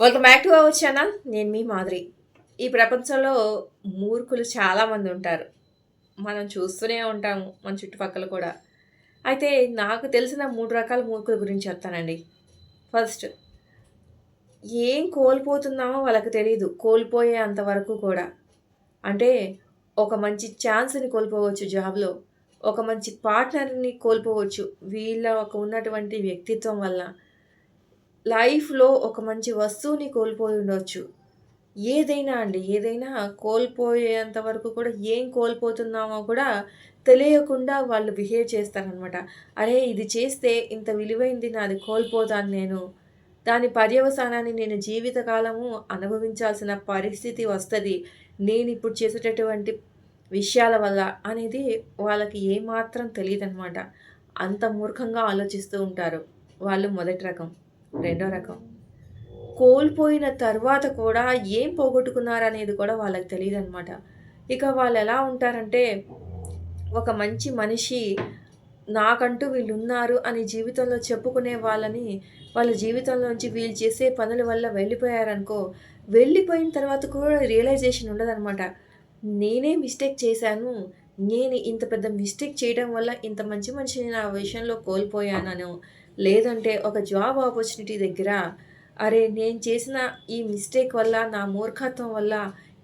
Welcome back to our channel. నేను మీ మాదిరి. ఈ ప్రపంచంలో మూర్ఖులు చాలామంది ఉంటారు. మనం చూస్తూనే ఉంటాము మన చుట్టుపక్కల కూడా. అయితే నాకు తెలిసిన 3 రకాల మూర్ఖుల గురించి చెప్తానండి. ఫస్ట్, ఏం కోల్పోతున్నామో వాళ్ళకి తెలీదు. కోల్పోయే అంతవరకు కూడా. అంటే ఒక మంచి ఛాన్స్‌ని కోల్పోవచ్చు జాబ్‌లో. ఒక మంచి పార్ట్నర్‌ని కోల్పోవచ్చు. వీళ్ళకు ఉన్నటువంటి వ్యక్తిత్వం వల్ల. లైఫ్‌లో ఒక మంచి వస్తువుని కోల్పోయి ఉండొచ్చు. ఏదైనా అండి. ఏదైనా కోల్పోయేంత వరకు కూడా ఏం కోల్పోతున్నామో కూడా తెలియకుండా వాళ్ళు బిహేవ్ చేస్తారనమాట. అరే! ఇది చేస్తే ఇంత విలువైంది నాది కోల్పోతాను నేను. దాని పర్యవసానాన్ని నేను జీవితకాలము అనుభవించాల్సిన పరిస్థితి వస్తది. నేనిప్పుడు చేసేటటువంటి విషయాల వల్ల అనేది వాళ్ళకి ఏమాత్రం తెలీదనమాట. అంత మూర్ఖంగా ఆలోచిస్తూ ఉంటారు. వాళ్ళు మొదటి రకం. రెండో రకం, కోల్పోయిన తర్వాత కూడా ఏం పోగొట్టుకున్నారనేది కూడా వాళ్ళకి తెలీదనమాట. ఇక వాళ్ళెలా ఉంటారంటే, ఒక మంచి మనిషి నాకంటూ వీళ్ళున్నారు అని జీవితంలో చెప్పుకునే వాళ్ళని, వాళ్ళ జీవితంలోంచి వీళ్ళు చేసే పనుల వల్ల వెళ్ళిపోయారనుకో, వెళ్ళిపోయిన తర్వాత కూడా రియలైజేషన్ ఉండదనమాట. నేనే మిస్టేక్ చేశాను. నేను ఇంత పెద్ద మిస్టేక్ చేయడం వల్ల ఇంత మంచి మనిషిని నా విషయంలో కోల్పోయాననో, లేదంటే ఒక జాబ్ ఆపర్చునిటీ దగ్గర అరే! నేను చేసిన ఈ మిస్టేక్ వల్ల, నా మూర్ఖత్వం వల్ల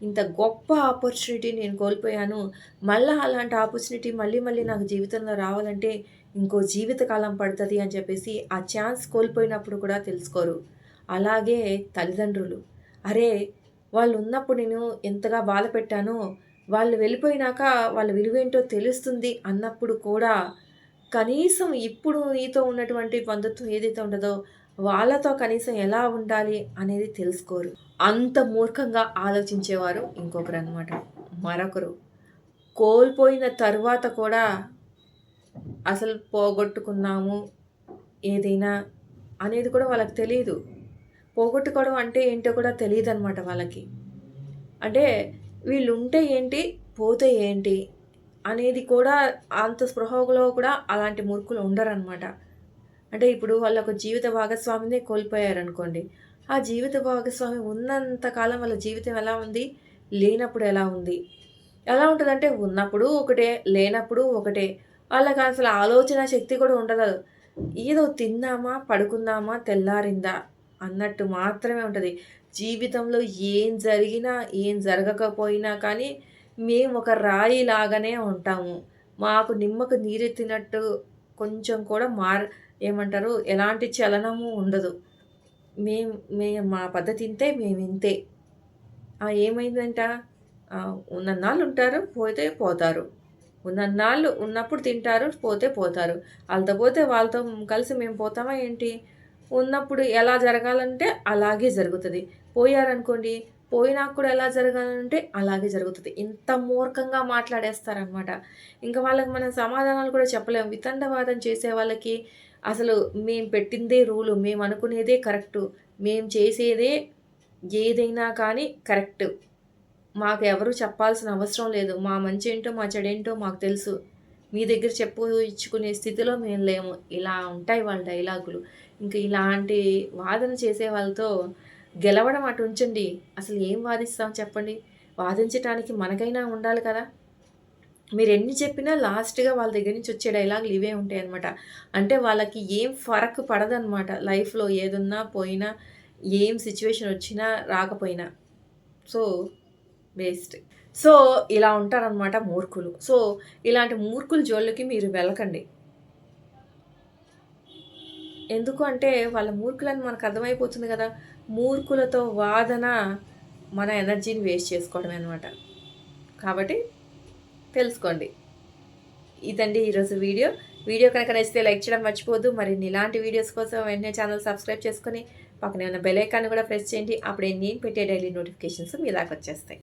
ఇంత గొప్ప ఆపర్చునిటీ నేను కోల్పోయాను. మళ్ళా అలాంటి ఆపర్చునిటీ మళ్ళీ మళ్ళీ నాకు జీవితంలో రావాలంటే ఇంకో జీవితకాలం పడతది అని చెప్పేసి ఆ ఛాన్స్ కోల్పోయినప్పుడు కూడా తెలుసుకోరు. అలాగే తల్లిదండ్రులు. అరే! వాళ్ళున్నప్పుడు నేను ఎంతగా బాధ పెట్టానో, వాళ్ళు వెళ్ళిపోయినాక వాళ్ళ విలువేంటో తెలుస్తుంది అన్నప్పుడు కూడా కనీసం ఇప్పుడు నీతో ఉన్నటువంటి బంధుత్వం ఏదైతే ఉంటదో, వాళ్ళతో కనీసం ఎలా ఉండాలి అనేది తెలుసుకోరు. అంత మూర్ఖంగా ఆలోచించేవారు ఇంకొకరనమాట. మరొకరు కోల్పోయిన తరువాత కూడా అసలు పోగొట్టుకున్నాము ఏదైనా అనేది కూడా వాళ్ళకి తెలీదు. పోగొట్టుకోవడం అంటే ఏంటో కూడా తెలీదనమాట వాళ్ళకి. అంటే వీళ్ళుంటే ఏంటి? పోతే ఏంటి? అనేది కూడా అంత స్పృహలో కూడా అలాంటి మూర్ఖులు ఉండరనమాట. అంటే ఇప్పుడు వాళ్ళొక జీవిత భాగస్వామినే కోల్పోయారనుకోండి. ఆ జీవిత భాగస్వామి ఉన్నంత కాలం వాళ్ళ జీవితం ఎలా ఉంది? లేనప్పుడు ఎలా ఉంది? ఎలా ఉంటదంటే ఉన్నప్పుడు ఒకటే, లేనప్పుడు ఒకటే. వాళ్ళకసలు ఆలోచన శక్తి కూడా ఉండదు. ఏదో తిన్నామా, పడుకున్నామా, తెల్లారిందా అన్నట్టు మాత్రమే ఉంటది. జీవితంలో ఏం జరిగినా, ఏం జరగకపోయినా కానీ మేము ఒక రాయి లాగానే ఉంటాము. మాకు నిమ్మకు నీరెత్తినట్టు కొంచెం కూడా ఏమంటారు? ఎలాంటి చలనము ఉండదు. మేం మేం మా పద్ధతి ఇంతే, మేమింతే. ఏమైందంట? ఉన్నన్నాళ్ళు ఉంటారు, పోతే పోతారు. ఉన్నన్నాళ్ళు ఉన్నప్పుడు తింటారు, పోతే పోతారు. ఆళ్ళతో పోతే వాళ్ళతో కలిసి మేము పోతామా ఏంటి? ఉన్నప్పుడు ఎలా జరగాలంటే అలాగే జరుగుతది. పోయారనుకోండి, పోయినాక కూడా ఎలా జరగాలంటే అలాగే జరుగుతది. ఇంత మూర్ఖంగా మాట్లాడేస్తారనమాట. ఇంక వాళ్ళకి మనం సమాధానాలు కూడా చెప్పలేము. వితండవాదం చేసే వాళ్ళకి అసలు మేము పెట్టిందే రూలు, మేము అనుకునేదే కరెక్టు, మేము చేసేదే ఏదైనా కానీ కరెక్టు. మాకు ఎవరు చెప్పాల్సిన అవసరం లేదు. మా మంచేంటో, మా చెడేంటో మాకు తెలుసు. మీ దగ్గర ఇచ్చుకునే స్థితిలో మేము లేము. ఇలా ఉంటాయి వాళ్ళ డైలాగులు. ఇంక ఇలాంటి వాదన చేసే వాళ్ళతో గెలవడం అటుంచండి. అసలు ఏం వాదిస్తాం చెప్పండి? వాదించటానికి మనకైనా ఉండాలి కదా! మీరెన్ని చెప్పినా లాస్ట్‌గా వాళ్ళ దగ్గర నుంచి వచ్చే డైలాగులు ఇవే ఉంటాయనమాట. అంటే వాళ్ళకి ఏం ఫరక్ పడదనమాట. లైఫ్‌లో ఏదున్నా, పోయినా, ఏం సిచ్యువేషన్ వచ్చినా, రాకపోయినా. So, waste. సో, ఇలా ఉంటారనమాట మూర్ఖులు. సో, ఇలాంటి మూర్ఖుల జోలికి మీరు వెళ్ళకండి. ఎందుకు అంటే వాళ్ళ మూర్ఖులని మనకు అర్థమైపోతుంది గదా! మూర్ఖులతో వాదన మన ఎనర్జీని వేస్ట్ చేసుకోవడమే అనమాట. కాబట్టి తెలుసుకోండి. ఇదండి ఈరోజు వీడియో. వీడియో కనుక నచ్చితే లైక్ చేయడం మర్చిపోవద్దు. మరిన్ని ఇలాంటి వీడియోస్ కోసం వెంటనే ఛానల్ సబ్స్క్రైబ్ చేసుకొని పక్కనే ఉన్న బెల్ ఐకాన్ కూడా ప్రెస్ చేయండి. అప్పుడే నేను పెట్టే డైలీ నోటిఫికేషన్స్ మీ దాకా వచ్చేస్తాయి.